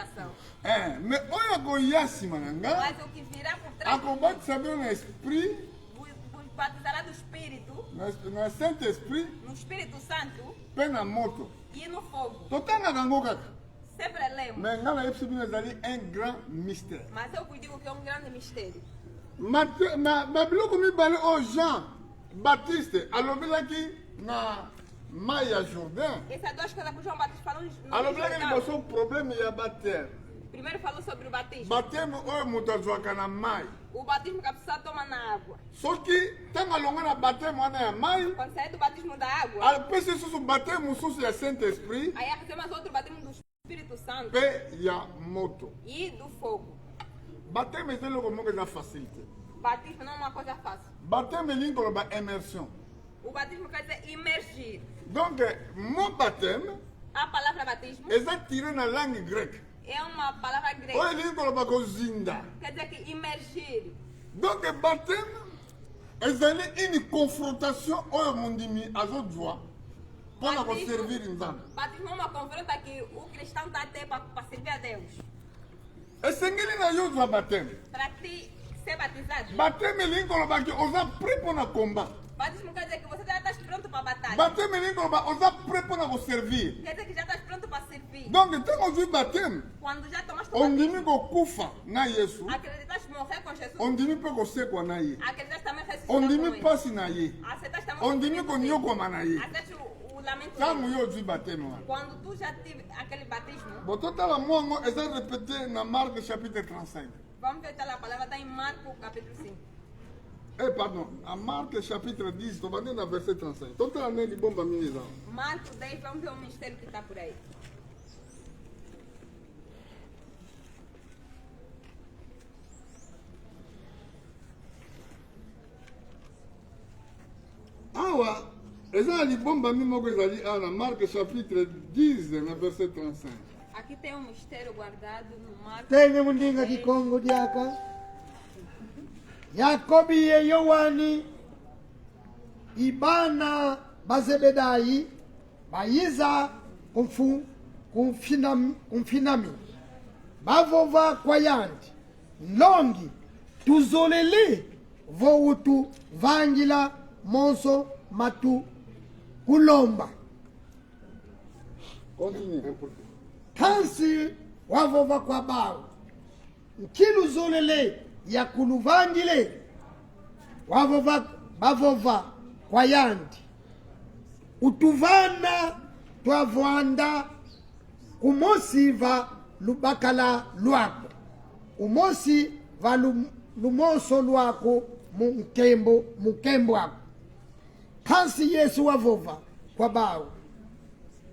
salvação. Mais Mas o que virá por trás vos batizará do Espírito, no Saint-Esprit, no Espírito Santo pe na moto. e no fogo. Totanga yango kaka. Sempre lemos. Mais ngana yebisi bino ezali un grand mystère. Mas eu vos digo que é um grande mistério. Babiloko mibale oyo Jean Baptiste alobelaki na mai ya Jourdain. Essas duas coisas que o João Batista falou no Alobelaki Jordão. liboso problème ya baptême. Primeiro falou sobre o batismo. Baptême oyo moto azwaka na mai. O batismo que a pessoa toma na água. Soki ntango alonga na baptême wana ya mai, Quando sai do batismo da água, apesi lisusu baptême mosusu ya Saint-Esprit aí recebe mais outro batismo do Espírito Santo mpe ya moto. e do fogo. Baptême eza eloko moko eza facilité. Batismo não é uma coisa fácil. Baptême elingi koloba immersion. O batismo quer dizer imergir. Donc mon baptême A palavra batismo eza tiré na langue grecque é uma palavra oyo grega. elingi koloba kozinda. Quer dizer que imergir. Donc baptême ezali une confrontation oyo mondimi azozwa mpona koservir nzambe. Batismo é uma confronta que o cristão está a ter para servir a Deus. esengeli na yo ozwa baptême. Para ti ser batizado. Baptême elingi kolobaki oza prêt mpona combat. Batismo quer dizer que você já está pronto para a batalha. Baptême elingi koloba oza prêt mpona koservir. Quer dizer que já estás pronto para servir. Donc ntango ozwi baptême Quando já tomaste o ondimi batismo, kokufa na yesu, acreditaste morrer com Jesus, ondimi mpe kosekwa na ye, acreditaste também ressuscitar ondimi com ele. mpasi na ye, Aceitaste também ondimi o sofrimento dele. konyokwama na ye. Aceitaste o lamento Ntango dele. yo ozwi baptême wana. Quando tu já tive aquele batismo, bototala mwango eza répété na Marc chapitre 35. vamos ver a palavra está em Marcos capítulo 5. Pardon, à Marc chapitre 10, tu vas dans le verset 35. Tout est né du bon bamini. Marcos 10, vamos ver o mistério que está por aí. Awa, eza li bon bamini moko ezali na Marc chapitre 10, na verset 35. Aqui tem um mistério guardado no Marcos. Tene mundinga kikongo diaka. Yakobi ye Yohani ibana bazebedai bayiza kumfinami bavova kwa yandi longi tuzolele voutu vangila monso matu kulomba Continue. kansi wavova kwa bao nkiluzolele ya kuluvangile bavova kwa yandi utuvana twavwanda kumosi va lubakala lwako umosi va lumoso lwako mukembo wako kansi Yesu wavova kwa bao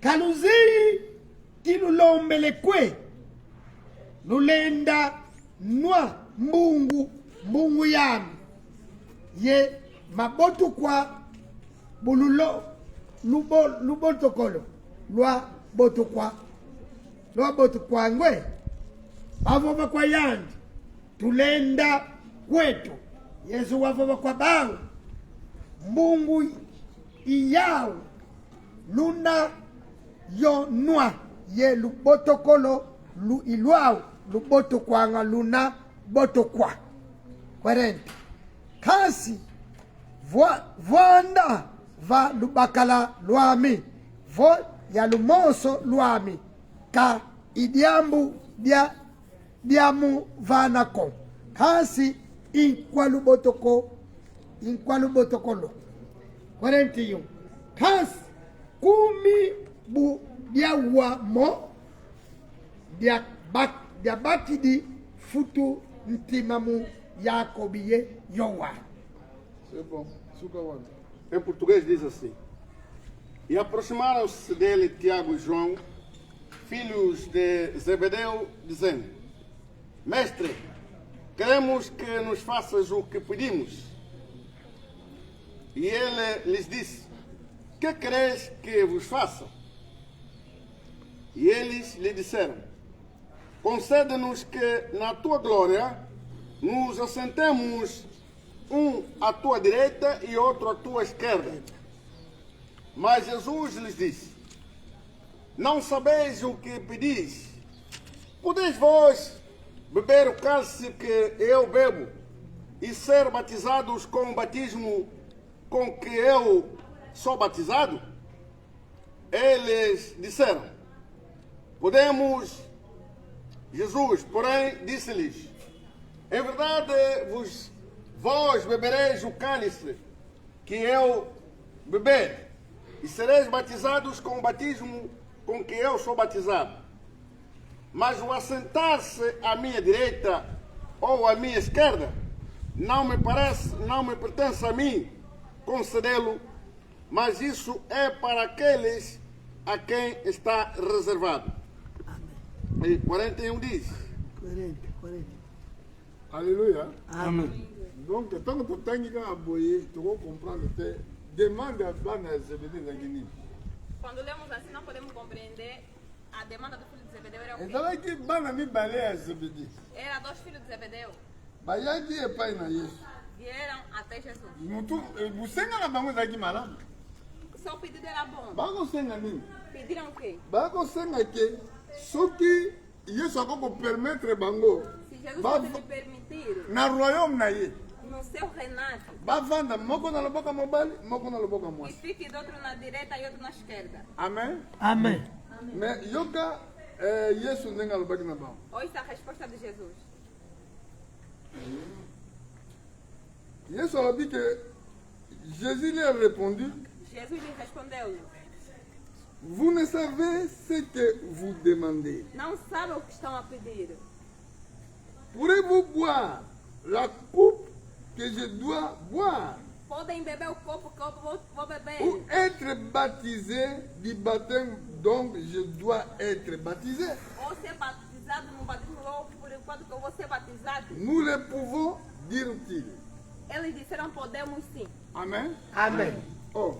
kaluzii kilulombelekwe lulenda nwa mbungu yami ye mabotu kwa lubotokolo lwa botu kwa ngwe bavova kwa yandi tulenda kwetu Yesu wavova kwa bao mbungu iyao luna yo nwa ye lubotokolo ilwao luboto kwanga luna boto kwa kwerente kasi vwanda va lubakala lwami vo ya lumoso lwami ka idyambu dyamu vanako kasi inkwalubotokolo kwerente yo kasi kumi bu dyawamo diabakidi futu ntimamu Yakobiye Yowa. C'est bon. Em português diz assim: E aproximaram-se dele Tiago e João, filhos de Zebedeu, dizendo: Mestre, queremos que nos faças o que pedimos. E ele lhes disse: Que quereis que vos faça? E eles lhe disseram: Concede-nos que na tua glória nos assentemos um à tua direita e outro à tua esquerda. Mas Jesus lhes disse: Não sabeis o que pedis. Podeis vós beber o cálice que eu bebo e ser batizados com o batismo com que eu sou batizado? Eles disseram: podemos. Jesus, porém, disse-lhes: em verdade vós bebereis o cálice que eu beber e sereis batizados com o batismo com que eu sou batizado. Mas o assentar-se à minha direita ou à minha esquerda não me pertence a mim concedê-lo, mas isso é para aqueles a quem está reservado. E 41 diz. 40. Alléluia. Amém. Donc, tant que tu as aboyé, tu vas comprendre que demande à Bana Zebedee Zagini. Quando lemos assim, não podemos compreender a demanda do filho de Zebedeu era o Et quê? ça qui Bana mi balé à Zebedee. Era 2 filhos de Zebedeu. Bayaki et pas na Yesu. Vieram até Jesus. Mutu, vous senga na bango zaki malam. Seu pedido era bom. Bango senga nini? Pediram o quê? Bango senga ke soki Yesu akoko permettre bango. Se Jesus Ba- pode lhe permitir, Na royaume na ye. no seu reinato, Bavanda moko na loboka mobali, moko na loboka e mwasi. fique de outro na direita e outro na esquerda. Amen. Amém. Mais yoka Yesu ndenga lobaki na bango. Ouça a resposta de Jesus. Yesu alobi que Jésus lui a répondu: Jesus lhe respondeu: vous ne savez ce que vous demandez. não sabem o que estão a pedir. Pourrez-vous boire la coupe que je dois boire Podem beber o copo que eu vou beber. ou être baptisé du baptême dont je dois être baptisé? Ou ser batizado no batismo, ou por enquanto que eu vou ser batizado. Nous le pouvons, dirent-ils. Eles disseram: podemos sim. Amen. Amém. Oh,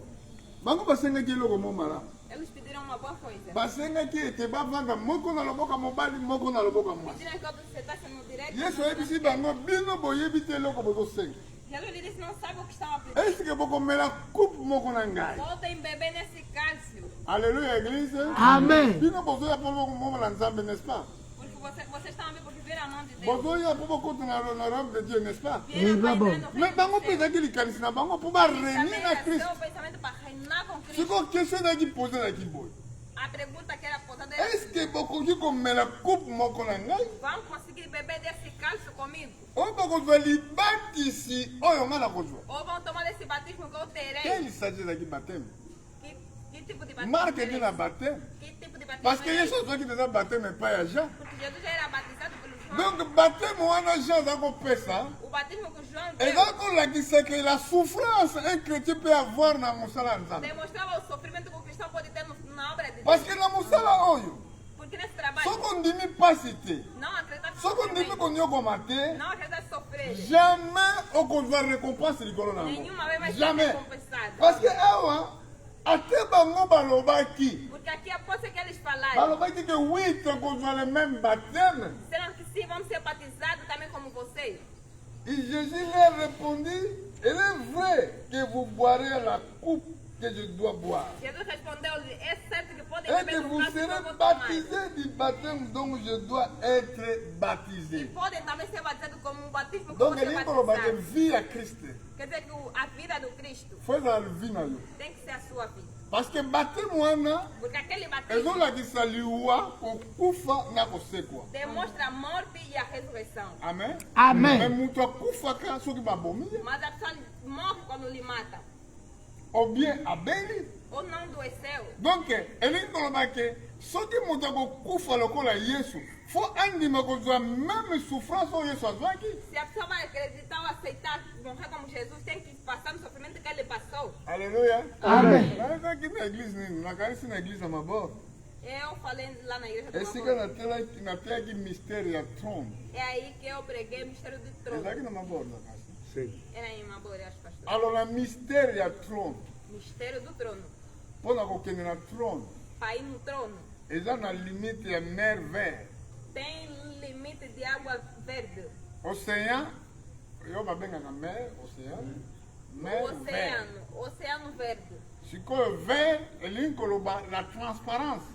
bango basengaki eloko mo malamu. Eles pediram uma boa coisa. Basengaki ete bavanda moko na loboka mobali, moko na loboka mwasi. Pediram que outros sentassem no direito. Yesu ayebisi bango bino boyebi te eloko bozosenga. Jesus lhe disse: não sabe o que estão a pedir. Est-ce que bokomela coupe moko na ngai? Podem beber nesse cálice. Alléluia, église. Amém. Bino bozoya mpo bokomomela nzambe, n'est-ce pas? Porque vocês estão a ver porque viram a mão de Deus. Bozoya mpo bokota na robe de Dieu, n'est-ce pas? Viram para bom. entrar no Mais bango mpe reino de Deus. ezalaki likanisi na bango mpo barenie na Christ. Seu pensamento para reinar com Cristo. Sikoyo question ezalaki pose naki boye. A pergunta que era posada era: Est-ce que bokoki komela coupe moko na ngai? vão conseguir beber desse cálice comigo? Oyo bokozwa libatisi oyo ngai nakozwa. Ou vão tomar desse batismo que eu terei? Quel s'agit ezalaki baptême? Que tipo de batismo? Marque terei? edi na baptême. Que tipo de batismo? Parce que terei? Yesu azwaki deja baptême epai ya Jean. Porque Jesus já era batizado pelo João. Donc baptême wana Jean aza kopesa O batismo que João deu eza kolakisa que la souffrance un chrétien peut avoir na mosala ya Nzambe. demonstrava o sofrimento que o cristão pode ter na obra de Deus. Parce que na mosala oyo Porque nesse trabalho soki ondimi pasi te, não acredita em soki ondimi sofrimento, konyokoma te, não acredita em sofrer. jamais okozwa récompense likolo na yango. Nenhuma vez vai ser Jamais. recompensado. Parce que awa ate bango balobaki Porque aqui após que eles falaram, balobaki que oui tokozwa le même baptême. serão que sim, vamos ser batizados também como vocês? Et Jésus leur répondit: il est vrai que vous boirez la coupe que je dois boire. Jesus respondeu-lhe: é certo que podem Et que beber do vous cálice que eu serez vou tomar. baptisés du baptême dont je dois être E baptisé. podem também ser batizados como um batismo que eu Donc, vou ser il faut que batizado. vie à Christ. Quer dizer que a vida do Cristo Faut la vie na yo. tem que ser a sua vida. Parce que baptême wana Porque aquele batismo ezolakisa liwa kokufa na kosekwa. demonstra a morte e a ressurreição. Amen. Amém. Mais mutu akufaka soki babomi ye, Mas a pessoa morre quando lhe mata. ou bien abeli. Ou não adoeceu. Donc elingi koloba ke soki moto akokufa lokola Yesu, fo andima kozwa même souffrance oyo Yesu azwaki. Se a pessoa vai acreditar ou aceitar morrer como Jesus, tem que passar no sofrimento que ele passou. Alléluia. Amém. Naezaki na église nini, nakanisi na église ya mabord. Eu falei lá na igreja do Esika Mabor. natiaki mystère ya trône. É aí que eu preguei o mistério do trono. Ezalaki na mabord nakasi. Sim. Era em Mabor, eu acho, pastor. Alors na mystère ya trône, Mistério do trono. mpo na kokende na trône, Para ir no trono, eza na limite ya mer vert. tem limite de água verde. Océan, yo babengaka mer, océan, mer vert. Oceano verde. Sikoyo vert elingi koloba la transparence.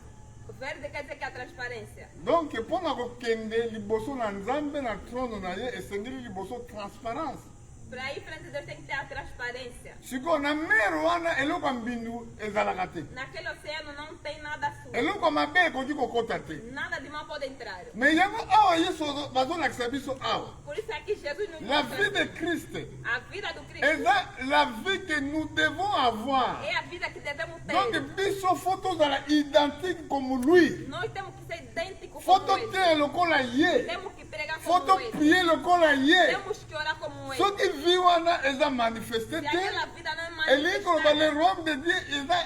Verde quer dizer que é a transparência. Donc mpona kokende liboso na nzambe na trono na ye esengeli liboso transparence. Para ir frente a Deus tem que ter a transparência. Sikoyo na mer wana eloko ya mbindu ezalaka te, Naquele oceano não tem nada sujo. eloko ya mabe ekoki kokota te. Nada de mal pode entrar. Mais yango awa yesu bazolakisa biso awa Por isso é que Jesus nos la mostra vie de Christ a vida do Cristo. eza la vie que nous devons avoir. É a vida que devemos ter. Donc biso fo tozala identique comme lui, Nós temos que ser idênticos fo como ele. toteya lokola ye, Temos que pregar fo como ele. toprier lokola ye. Temos que orar como ele. soki vi wana eza manifeste Se te aquela vida não é elingi koloba le manifestada, royaume de dieu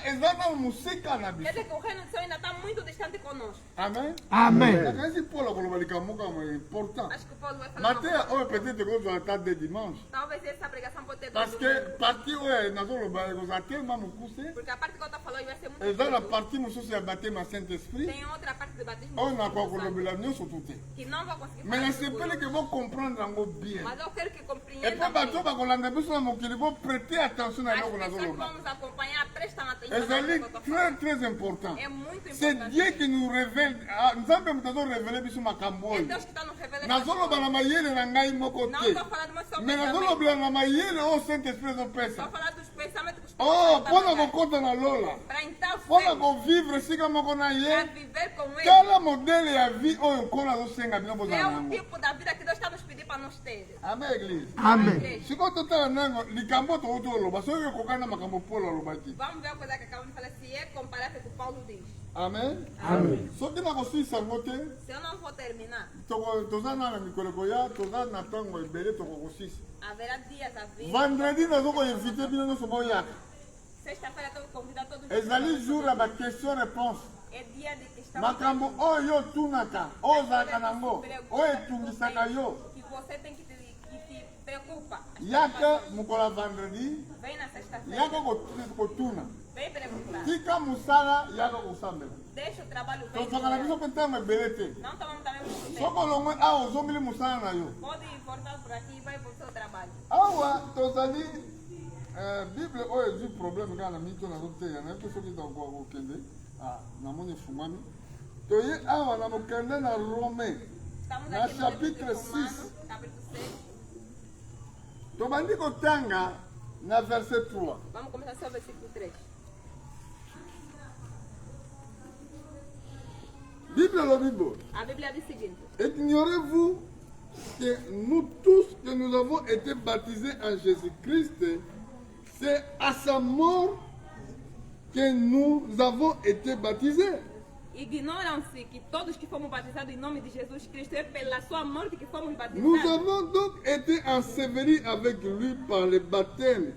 eza na mosika na quer biso. dizer que o reino do céu ainda está muito distante conosco. Amen. Amen. nakanisi paul akoloba likambo moko ya important Acho que o Paulo vai falar uma mateya coisa. oyo peut-être ekozala ta de dimanche Talvez essa pregação pode ter parce dado que parti oyo nazoloba ekozala telema mokuse. porque a parte que eu estou falando vai ser muito eza na difícil. parti mosusu ya batema ya saint esprit Tem outra parte do batismo oyo do nakoka Espírito Santo, kolobela nyonso tu te, que não vou conseguir mais falar isso nasepeli por ke hoje. bocomprendre yango bien. Mas eu quero que Et compreendam puis bato bem. bakolanda biso na mokili boprêter attention na As eloko pessoas que nazoloba. vão nos acompanhar, prestam atenção ezali no que eu estou très falando. très important. É muito C'est importante. Dieu qui nous révèle. Nzambe moto azorévele biso makambo É oyo. Deus que está nos revelando. Nazoloba na mayele na ngai moko Não te, estou falando mais sobre mais nazolobela na mayele oyo saint esprit Estou ezopesa. falando dos pensamentos que os Oh, mpona kokota na lola, para então mpona ser, kovivre esika moko na para ye, viver com ele. tala modele ya vie oyo nkolo azosenga bino É bozala o nango. tipo da vida que Deus está nos pedindo para nós ter. Amen église. Amen. Igreja. sikoyo totala nango likambo touti oloba soki ekoka na makambo polo alobaki. Vamos ver a coisa que acabamos de falar, se é comparável com o que Paulo diz. Amen. Amen. soki nakosilisa yango te, Se eu não vou terminar, toza na mikolo ekoya, toza na ntango ebele tokokosisa. haverá dias a vir. Vendredi nazokoinvite bino nyonso boyaka. Sexta-feira eu estou convidando todos os ezali jour ya baquestion réponse. É dia de questão. makambo oyo yo otunaka oyo ozalaka nango oyo etungisaka yo Que você tem que te preocupa. yaka mokolo ya vendredi, Vem na sexta-feira. yaka kotuna, Vem perguntar. tika mosala yaka kosambela. Deixa o trabalho vir. tozalaka na biso mpe ntango ebele te. Não tomamos também muito tempo. soki olongwe awa ozongeli mosala na yo Pode voltar por aqui e vai para o seu trabalho. awa tozali bible oyo ezwi problème kaka na mito nazoteya naye mpe soki kokende namoni efungwami toye awa na mokende na romain Estamos na aqui no livro de chapitre Romanos, 6 capítulo 6. tobandi kotanga na verset 3. Vamos começar só o versículo 3. Bible elobi boye, A Bíblia diz o seguinte: ignorez-vous que nous tous que nous avons été baptisés en Jésus-Christ, c'est à sa mort que nous avons été baptisés. ignoram-se que todos que fomos batizados em nome de Jesus Cristo é pela sua morte que fomos Nous batizados. avons donc été ensevelis avec lui par le baptême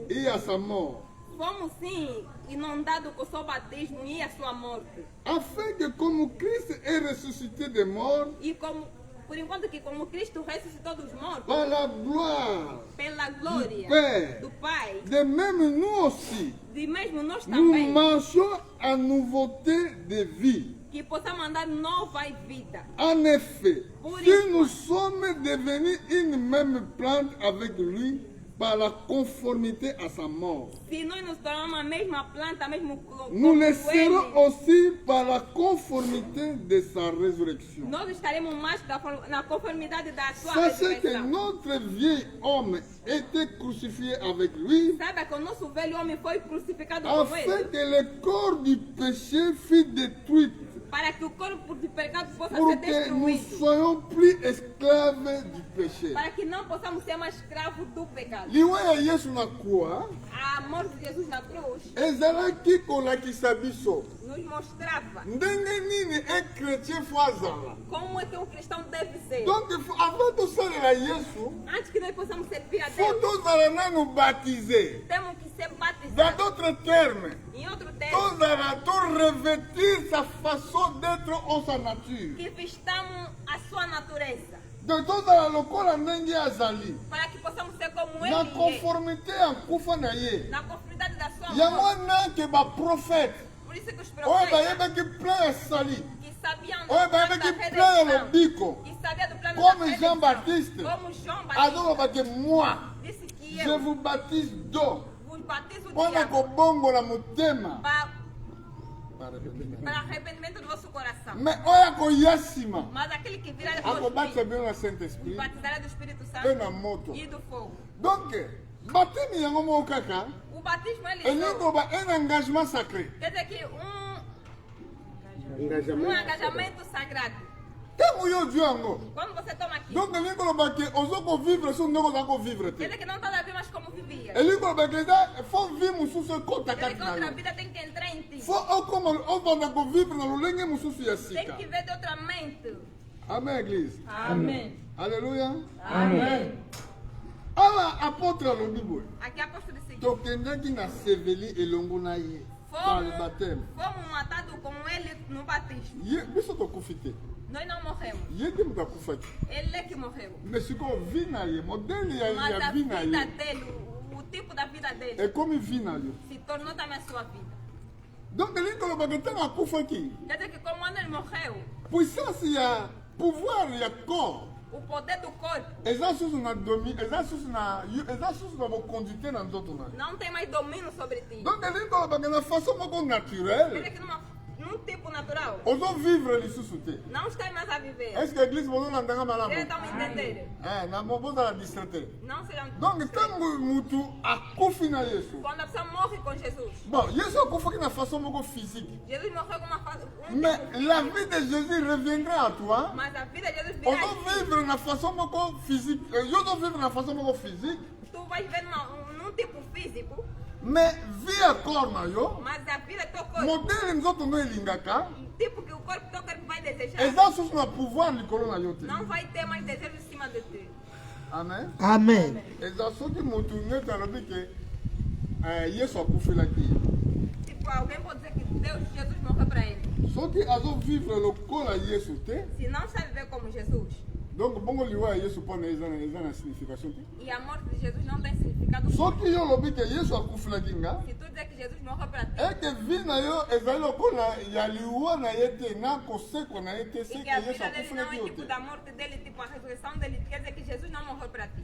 et à sa mort, Fomos sim inundados com o seu batismo e a sua morte. afin que comme Christ est ressuscité des morts E como, por enquanto que como Cristo ressuscitou dos mortos, par la gloire pela glória Père, do Pai, de même nous aussi, de mesmo nós nous também, marchons en nouveauté de vie. que possamos andar nova vida. En effet, Pour si une nous fois. sommes devenus une même plante avec lui par la conformité à sa mort, Se nós nos tornamos a mesma planta, mesmo nous le ele, serons aussi par la conformité de sa résurrection. nós estaremos mais na conformidade da sua Sachez que ressurreição. notre vieil homme était crucifié avec lui, Saiba que o nosso velho homem foi crucificado com afin ele, que le corps du péché fût détruit, para que o corpo de pecado possa pour ser que nous destruído, soyons plus esclaves du péché. para que não possamos ser mais escravos do pecado. liwa ya yesu na croix A morte de Jesus na cruz ezalaki kolakisa biso nos mostrava ndenge nini un chrétien fo azala. como é que um cristão deve ser. Donc avant tosalela yesu Antes que nós possamos servir a fo Deus, tozala nanu baptisé. temos que ser Dans batizados. d'autres termes, Em outro termo, tozala torevêtir sa façon d'être en sa nature. que vistamos a sua natureza, Donc tozala lokola ndenge azali para que possamos ser como na ele é, conformité ya nkufa na ye. na conformidade da sua yango morte. wana ke baprofete Por isso que os oyo profetas bayebaki plein ya sali que sabiam do oyo plano bayebaki da plein ya redenção, lobiko que sabia do plano comme da redenção, Jean-Baptiste como João Batista azolobaki moi disse que je eu vous baptise d'eau vos batizo de mpona água kobongola motema. para arrepentiment. para arrependimento do vosso coração. Mais oya koya sima Mas aquele que virá depois de akobatisa mim, bino na Saint-Esprit batizará do Espírito mpe na Santo moto. e do fogo. Donc batemi yango moko kaka O batismo ele elingi só koloba un engagement sacré. quer dizer que um engajamento sagrado. Ntango yo ozwi yango Quando você toma aqui, donc elingi koloba ke ozo kovivre so ndenge oza kovivre quer te. dizer que não está a ver mais como vivia. elingi koloba ke eza fo vi mosusu ekota Quer dizer kati que na outra yo vida tem que entrar em ti. fo okoma ovanda kovivre na lolenge mosusu ya Tem sika. que ver de outra mente. Amen église. Amém. Alléluia. Amém. Awa apôtre alobi boye Aqui apóstolo seguinte. tokendaki na seveli elongo na ye par le baptême. Fomos matados com ele no batismo. Ye biso tokufi te. Nós não morremos. Ye te moto akufaki. Ele é que morreu. Mais sikoyo vi na ye modele Mas ya a vi na vida ye dele, o tipo da vida dele, ekomi vi na yo. se tornou também a sua vida. Donc elingi koloba ke ntango akufaki Quer dizer que como quando ele morreu, puissance ya pouvoir ya corps o poder do corpo eza susu na eza susu na boconduite na nzoto na yo. não tem mais domínio sobre ti. Donc elingi koloba ke na façon moko Quer naturelle dizer que num tipo natural, ozovivre lisusu te. não está mais a viver. Est ce que église bozolandanga malamu Eles estão me entendendo. na bozala distraite. Não serão. Donc ntango mutu akufi na yesu Quando a pessoa morre com Jesus, bon yesu akufaki na façon moko physique Jesus morreu com uma fase. mais la vie de Jésus reviendra à toi. Mas a vida de Jesus virá em ti. Ozovivre na façon moko physique yo ozovivre na façon moko physique Tu vais ver num tipo físico, mais vie ya corps na yo mas a vida do teu corpo, modele nzoto no elingaka tipo que o corpo do teu corpo vai desejar, eza susu na pouvoir likolo na yo te. não vai ter mais desejo em cima de ti. Amen. Amen. eza soki motu neti alobi ke yesu akufelaki ye Tipo, alguém pode dizer que Jesus morreu para ele. soki azovivre lokola yesu te Se não sabe viver como Jesus, donc bongo liwa ya yesu mpona eza na signification te. e a morte de Jesus não tem significado, soki yo olobi ke yesu akufelaki nga se tu dizer que Jesus morreu para ti, eke vi na yo ezali lokola ya liwa na ye te na kosekwa na ye te e seke que a yesu vida dele não akufelaki é yo tipo te. da morte dele, tipo a ressurreição dele, quer dizer que Jesus não morreu para ti.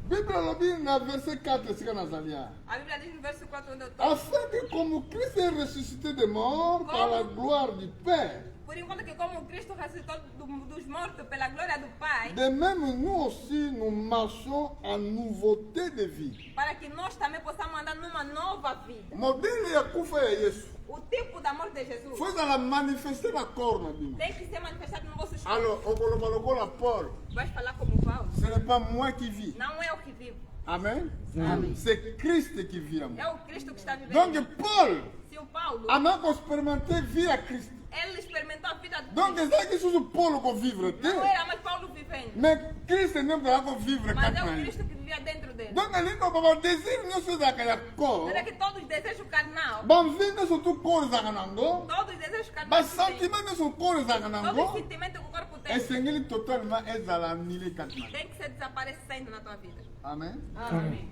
bible alobi na verset 4 esika nazali ya A Bíblia diz no verso 4 onde eu estou, afin que comme Christ est ressuscité des morts par la gloire du Père, por enquanto que como Cristo ressuscitou dos mortos pela glória do Pai, de même nous aussi nous marchons en nouveauté de vie. para que nós também possamos andar numa nova vida. Modele ya kufa ya Yesu O tipo da morte de Jesus faut ezala manifester na corps na bino. tem que ser manifestado no vosso espírito. Alors okoloba lokola Paul, Vais falar como Paulo. ce n'est pas moi qui vis. Não é o que vive, Amen. C'est Christ qui vit en moi. é o Cristo que está vivendo. Donc Paul Se o Paulo, a expérimenté vie à Christ. ele experimentou a vida de Donc Cristo. ezalaki susu Paul kovivre te, Não era mais Paulo vivendo, mais Christ nde kozala kovivre mas kati é na o ye. Cristo que vivia dentro dele. Donc elingi koloba désir nyonso ezalaka ya corps Era que todos os desejos carnal, bamvi nyonso tu corps ezalaka nango todos os desejos carnal, basentiment nyonso corps ezalaka todos os nango sentimentos que o corpo tem, esengeli totalement ezala annulé kati na ye. tem que ser desaparecendo na tua vida. Amen. Amém.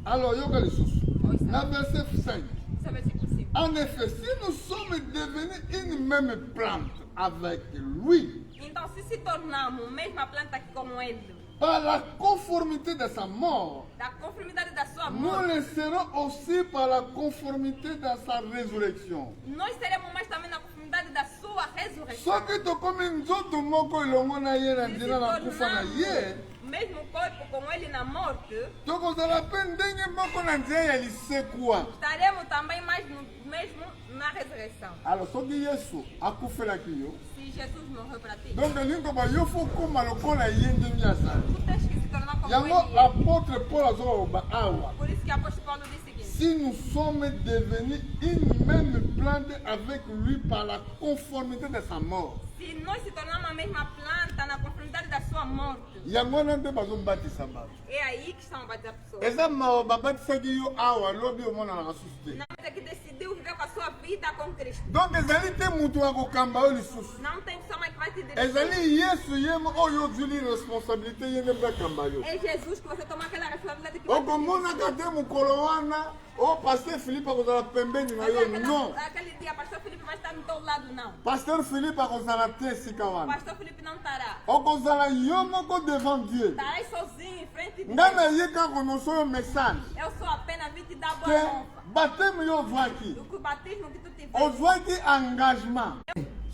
Alors yoka lisusu Oui, ça. na verset 5 Esse é o versículo 5. en effet si nous sommes devenus une même plante avec lui Então, se tornamos mesma planta que como ele, par la conformité de sa mort, da conformidade da sua nous morte, le serons aussi par la conformité de sa résurrection. nós seremos mais também na conformidade da sua ressurreição. soki tokomi nzoto moko elongo na ye na Se nzela na kufa na ye tornamos mesmo corpo com ele na morte, tokozala mpe ndenge moko na nzela ya lisekwa. estaremos também mais mesmo na ressurreição. Alors soki yesu akufelaki yo Se Jesus morreu para ti, donc elingi koba yo fo koma lokola ye ndenge azali tu tens que se tornar como yango ele é. apôtre paul azoloba awa Por isso que o apóstolo Paulo diz o seguinte: si nous sommes devenus une même plante avec lui par la conformité de sa mort se nós se tornarmos a mesma planta na conformidade da sua morte, yango wana nde bazobatisa bato é aí que estão a batizar pessoas. eza mawa babatisaki yo awa lobi omonanaka susu te. Não é que decidiu viver com a sua vida com Cristo. donc ezali te moto akokamba yo lisusu Não tem pessoa mais que vai vai te dirigir. ezali yesu yemo oyo ozwili responsabilité ye nde bakamba yo É Jesus que você toma aquela responsabilidade que vai te okomonaka te mokolo wana o paster philippe akozala pembeni na yo non Aquele dia, pastor Felipe vai estar no teu lado, não. paster philippe akozala te esika wana Pastor Felipe não estará. okozala yo moko devant dieu Estarás sozinho em frente de ngai Deus. naye kaka konoso yo message Eu sou apenas vim te dar boa ke nova. bateme yo ozwaki Do que o batismo que tu tiveste. ozwaki engagement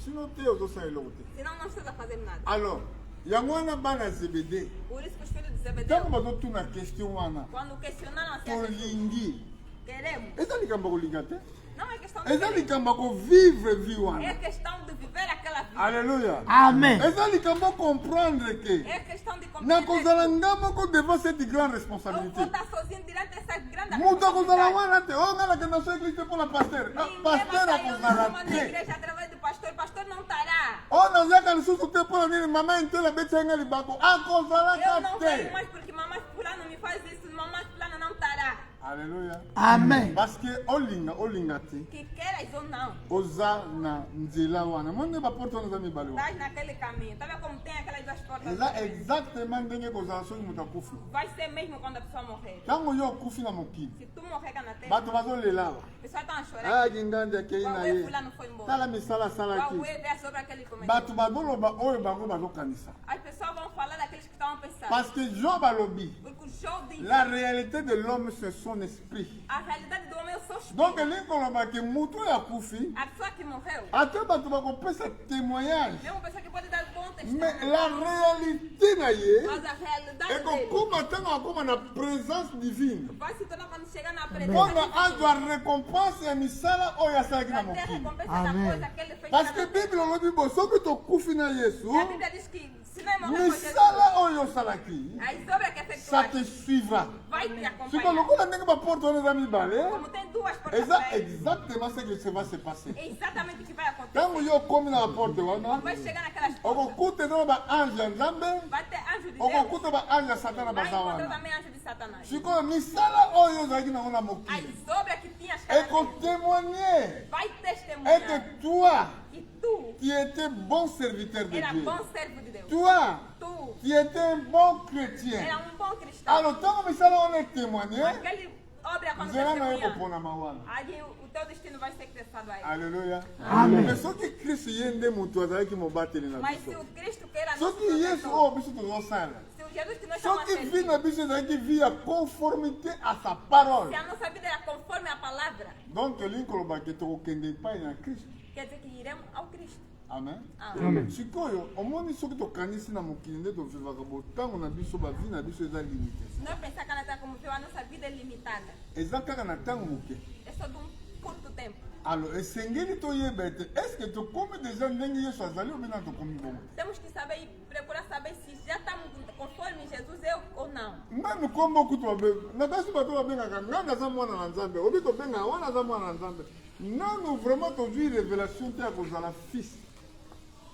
sino te ozosala eloko te Senão não precisa fazer nada. alors yango wana bana zebede Por isso que os filhos de Zebedeu, ntango bazotuna question wana quando questionaram assim, a Jesus, tolingi queremos. eza likambo ya kolinga te Não é questão de eza querer. likambo ya kovivre vi É wana questão de viver aquela vida. alleluya Amen. eza likambo ya comprendre ke É questão de compreender. nakozala nga moko devant cette grande Eu vou responsabilité estar sozinho diante dessa grande moto akozala responsabilidade. wana te o nga nakenda so eglise te mpona paster Ninguém paster vai sair akozala na te igreja através do pastor. O pastor não estará. o nazaka lisusu te mpona nini mama entela betisanga libako Eu akozalaka não te venho mais porque mamãe fulano me faz isso. Mamãe fulano não estará. alleluya Amen. parce que olinga te Que queiras ou não. oza na nzela wana mo nde baporte wana eza mibale wana Estás naquele caminho. Tá vendo como tem aquelas duas portas? eza exactement ndenge kozala soki moto akufi Vai ser mesmo quando a pessoa morrer. ntango yo okufi na mokili Se tu morrer cá na terra, bato bazolela awa a pessoa está a chorar. ngandi akei na Qual é ye fulano foi embora? tala misala asalaki Qual é ver sobre aquele comentário? bato bazoloba oyo bango bazokanisa As pessoas vão falar daqueles que estão a pensar. parce que jo balobi Porque o show diz la réalité de l'homme c'est son esprit a realidade do homem é o seu espírito. donc elingi koloba ke motu oyo akufi A pessoa que morreu, ate bato bakopesa témoignage é uma pessoa que pode dar bom mais testemunho. la réalité na ye Mas a realidade dele ekokóma ntango akóma na présence divine vai se tornar quando chegar na mpona presença. azwa récompense ya misala oyo asalaki na Vai ter mokili recompensa da Amém. coisa que ele fez. parce na que vida. bible olobi bo soki tokufi na yesu E a Bíblia diz que se não morrer com Jesus, misala oyo osalaki as obras que ça efetuaste te suivra vai te siko acompanhar. lokola ndenge baporte wana eza mibale Como tem duas portas eza para ele, exactement ce que va se passer é exatamente o que vai acontecer. ntango yo okomi na baporte wana Vai chegar naquelas portas, okokutana baange ya nzambe vai ter anjo de Deus, okokuta baange ya satana vai baza encontrar wana também anjo de Satanás. sikoyo misala oyo ozalaki nango na mokili As obras que tinhas feito ekotémoigne vai ete testemunhar toi que tu qui étais bon serviteur de era Dieu bom servo de Deus. toi Tu qui étais un bon chrétien era bom cristão. alors ntango misala wana etémoigne Aquele obra quando nzela na ye testemunhar, koponama wana aí o teu destino vai ser crescado aí. alleluya Amen. mais soki kristu ye nde moto azalaki mobateli na Mas se biso o Cristo que era soki nosso yesu protetor, oyo biso tozosala se o Jesus que nós estamos a soki vi servir, na biso ezalaki vi ya conformité à sa parole se a nossa vida era conforme a palavra, donc elingi kolobaki tokokende epai na kristu quer dizer que iremos ao Cristo. amen Amém. sikoyo omoni soki tokanisi na mokili nde tovivaka bo ntango na biso bavi na biso eza limite Se nós pensar que a nossa como viu, a nossa vida é limitada. eza kaka na ntango moke É só de curto tempo. alors esengeli toyeba ete estce tokomi deja ndenge yesu azali obena tokomi bongo Temos que saber e procurar saber se já estamos conforme Jesus é ou não. meme kombo kutu na basi bato babengaka ngai naza mwana na nzambe obi tobenga wana aza mwana na nzambe nano vraiment tozwi révélation te ya kozala fils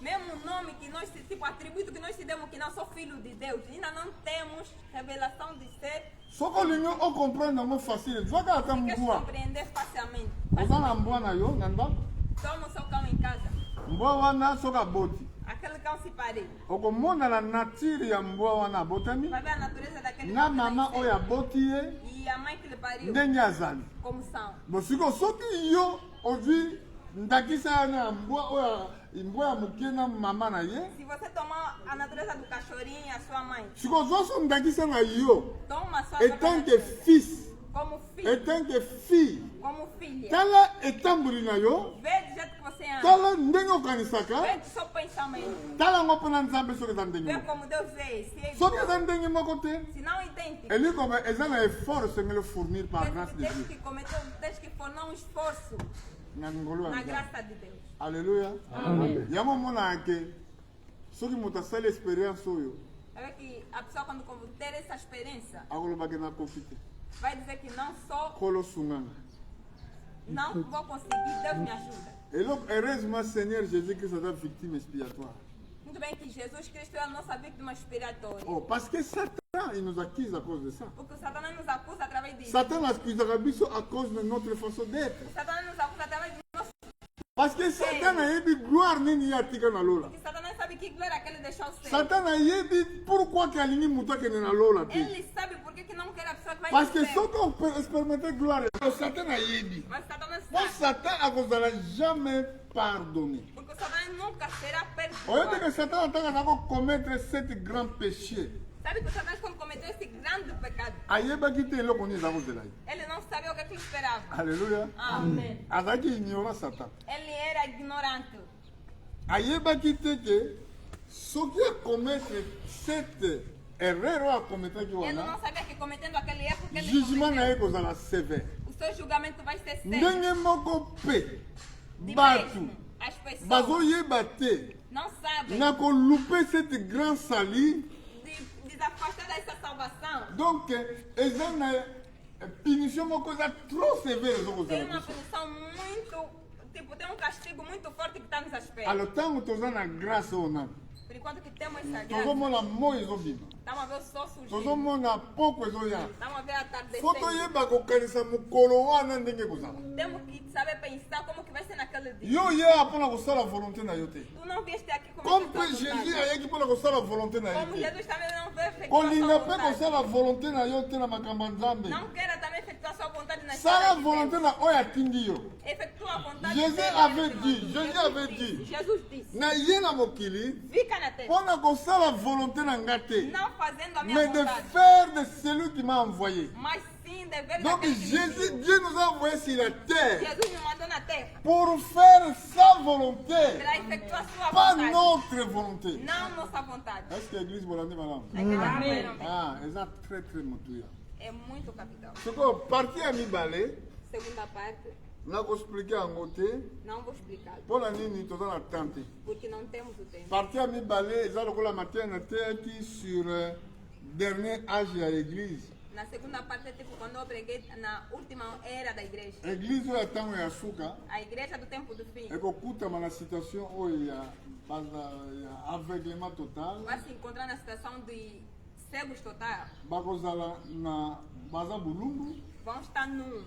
Mesmo o nome que nós, tipo, atributo que nós se demos que não sou filho de Deus, ainda não temos revelação de ser, soki olingi ocomprendre yango facile zwaka ata quer se mbwa compreender facilmente. oza na mbwa na yo na ndako Toma o seu cão em casa, mbwa wana soki aboti aquele cão se parei. okomona na nature ya mbwa wana abotami Vai ver a natureza daquele na cão que mama nasceu. oyo aboti ye E a mãe que lhe pariu, ndenge azali como são. bosiko soki yo ozwi ndakisa yana ya mbwa oyo mbwa ya moke na mama na ye Se você tomar a natureza do cachorrinho e a sua mãe, siko ozwa so ndakisa na yo toma a sua etant que natureza fils como filho, etant que fille como filha. tala etamboli na yo Vê do jeito que você anda. tala ndenge okanisaka Vê do seu pensamento. tala yango mpe na nzambe soki eza ndenge Vê moko como Deus é. Se é soki igual. eza ndenge moko te Se não idêntico, elingi koba eza na effort osengeli fournir par grâce de tens dieu que cometer, tens que formar um esforço na ngolu ya na nzambe graça de Deus. alleluya yango omonaka ke soki moto asali expérience oyo É ver que a pessoa quando ter essa experiência akolobaki nakoki te vai dizer que não sou, kolo sunganga não vou conseguir, Deus me ajuda. eloko heureusement seigneur jésus christ aza victime expiatoire Muito bem que Jesus Cristo é a nossa vítima expiatória. oh, parce que satan il nous accuse à cause de ça Porque o Satanás nos acusa através disso. satan accusaka biso à cause de notre façon d'être O Satanás nos acusa através do nosso. parce que satan ayebi gloire nini ye atika na lola Porque Satanás sabe sabe que glória que ele deixou ser. Satan a yebi pourquoi que alingi muta que na lola ti. Ele sabe por que não quer a pessoa que vai Parce que no céu. só que experimentar glória. Satan a yebi. Mas Satanás Bon, sabe. Satan a gozala jamais pardonné. Porque o Satanás nunca será Oye que perdoado. Satan a commettre 7 grands péchés. Sabe que o Satanás quando cometeu esse grande pecado, Ayeba qui te lo koni za gozela. ele não sabia o que ele esperava. Alléluia. Amém. Azaki ignora Satan. Ele era ignorante. Ayeba qui te que ce qui a commettre cette erreur a commettre qui Ele wana. não sabia que cometendo aquele erro que ele Jugement na cometeu, ye kozala sévère. o seu julgamento vai ser sério. Ndenge moko pe De bato mesmo, as pessoas bazoyeba te não sabem na kolupe cette grand sali. de desafastar dessa salvação. Donc eza na punition moko eza trop sévère Tem ezokozala uma biso. punição muito, tipo, tem um castigo muito forte que está nos aspectos. Alors ntango toza na grâce oyo nano Por enquanto que temos essa graça, tozomona moi ezobima estamos a ver o sol surgir, tozomona poko ezoya estamos a ver atardecer. fo toyeba kokanisa mokolo wana ndenge ekozala Temos que saber pensar como que vai ser naquele dia. yo ye mpona kosala volonté na yo te Tu não vieste aqui como comme efetuar mpe a jésus vontade. ayaki mpona kosala volonté na ye Como te Jesus também não veio efetuar kolinga sua mpe vontade. kosala volonté na yo te na makambo ya nzambe Não queira também efetuar sua vontade na sala história de volonté Deus. na oyo atindi yo Efetua a vontade Jésus dele, avait ele te dit, mandou. Jésus avait dit. Jesus disse, na ye na mokili fica na terra, mpona kosala volonté na nga te não fazendo a minha mais de vontade, faire de celui qui m'a envoyé. mas sim dever Donc daquele que me Jésus, enviou. Dieu nous a envoyés sur la terre Jesus me mandou na terra pour faire sa volonté, para efetuar sua pas vontade, notre volonté. não nossa vontade. Est-ce que l'église bolandi madame? A igreja primeiro Ah, eza très très motuya. é muito capital. Soko parti ya mibale Segunda parte, nakoexplike yango te não vou explicar, mpona nini toza na temps te. porque não temos o tempo. Parti ya mibale eza lokola mateya na teyaki sur dernier âge ya église. Na segunda parte, tipo, quando eu preguei na última era da igreja, Église oyo ya ntango ya suka a igreja do tempo do fim, ekokutama na situation oyo ya aveuglement total. vai se encontrar na situação de cegos total. Bakozala na baza bulumbu Vão estar num.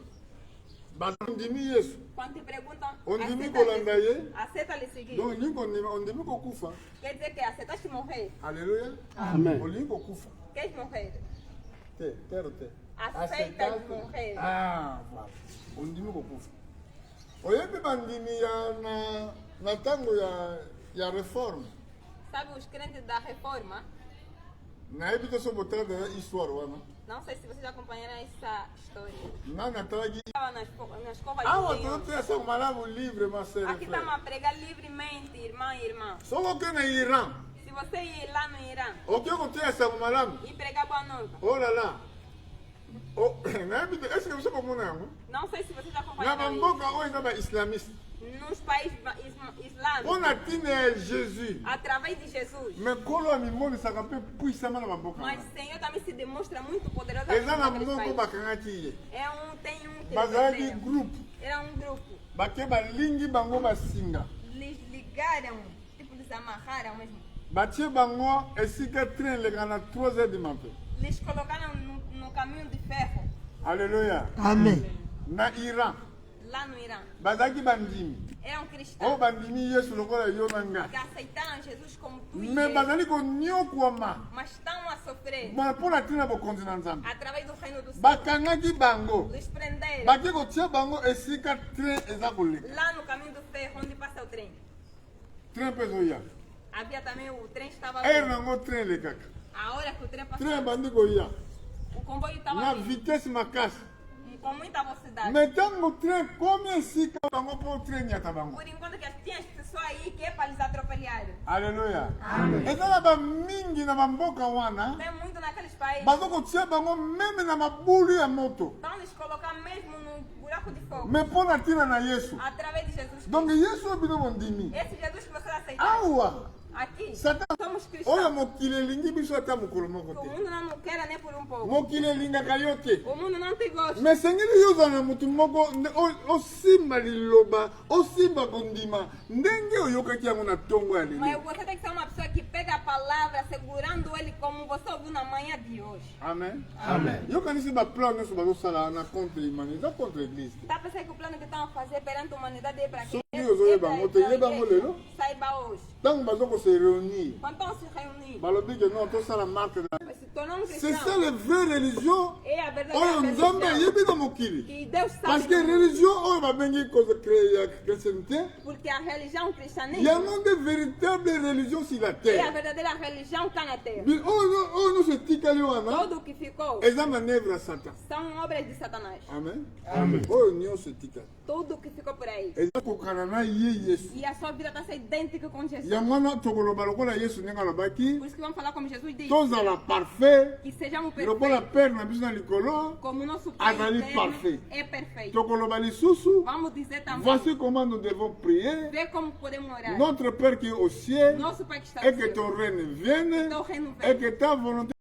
bandimi yesu Quando te perguntam, ondimi kolanda ye aceita lhe seguir. donc olingi kondima ondimi kokufa. Quer dizer que aceitaste morrer. Alleluia. Amen. Olingi kokufa Queres morrer? te tero te Aceita morrer. ah voilà ondimi kokufa. Oyebi bandimi ya na ntango ya réforme Sabe os crentes da reforma? nayebi te so botala ya histoire wana Não sei se vocês acompanharam essa história. nani atalaki Estava na escova awa de Deus. tozotesa malamu livre ma sœur Aqui et frère. estamos a pregar livremente, irmã e irmã. Soko oke na Iran Se você ir lá no Irã oke kotesa malamu e pregar boa nova, oh là là oh nayebi te est ce que biso komona yango não sei se vocês na acompanharam isso. bamboka oyo eza baislamiste Nos países islâmicos, mpona ntina ya jésus através de Jesus. me nkolo amimonisaka mpe puisama na bamboka Mas wana o Senhor também se demonstra muito poderoso. eza na naqueles moko países. bakangaki ye Tem um que bazalaki eles groupe era um grupo. bake balingi bango basinga Lhes ligaram, tipo, lhes amarraram mesmo. batie bango esika train eleka na 3 heures du matin. Lhes colocaram no caminho de ferro, Alléluia. Amen. Na Iran lá no Irã. bazalaki bandimi Eram oyo cristãos bandimi yesu lokola yo na nga que aceitaram Jesus como tu e me eu, bazali koniokwama mas estão a sofrer mpona ntina bokonzi na nzambe através do reino do céu. bakangaki bango Lhes prenderam bake kotia bango esika train eza koleka lá no caminho do ferro, onde passa o trem. train mpe ezoya Havia também o trem estava ere ali. nango train elekaka A hora que o trem train passava, ebandi koya o comboio estava na ali, vitesse makasi com muita velocidade. me ntango train komi esika bango mpo train nyata bango Por enquanto que tinha as pessoas aí que é para eles atropellar. alleluya eza na bamingi na bamboka wana Tem muito naqueles países. baza kotia bango meme na mabulu ya moto Então eles colocam mesmo no buraco de fogo. me mpo na ntina na yesu Através de Jesus. donc yesu oyo bino bondimi Esse Jesus que vocês aceitaram. awa Aqui. satan Somos oyo cristãos. mokili elingi biso ata mokolo moko O te mundo não quer nem por um pouco. mokili elingaka yo te O mundo não te gosta. me esengeli yo ozala na motu moko osimba liloba osimba kondima ndenge oyokaki yango na ntongo ya Mas lelo você tem que ser uma pessoa que pega a palavra segurando ele como você ouviu na manhã de hoje. Amen. Amen. Yo kanisi ba plan nyonso bazosala na contre humanité, contre l'église. Tá pensando que o plano que estão a fazer perante a humanidade é para que Soki ozoyeba ngo te yeba ngo lelo. saiba hoje. Ntango bazoko se réunir, Quando estão se reunir, balobi que non tosala marque na. se tornando C'est ça cristão, la vraie religion. é a Oyo verdadeira nzambe religião. ayebi na mokili. Que Deus Parce sabe. que religion oyo babengi cause chrétienté, Porque a religião il y a cristianismo non de véritable religion sur la é a terre. verdadeira religião que está na terra. Oyo no se tikali wana, Tudo o que ficou eza manœuvre ya Satan. são obras de Satanás. Amen. Oyo nyonso etikali. Tudo que ficou por aí. eza kokana na ye Yesu. E a sua vida está sendo idêntica com Jesus. yango wana tokoloba lokola Yesu ndenge alobaki, Por isso que vamos falar como Jesus diz. tozala parfait Que sejamos lokola perfeitos. père na biso na likolo Como o nosso Pai azali eterno parfait. é perfeito. tokoloba lisusu. Vamos dizer também. Voici comment nous devons prier. Ver como podemos orar. Notre Père qui est au ciel, Nosso Pai que está et no que céu. ton règne vienne, Teu reino et venha. que ta volonté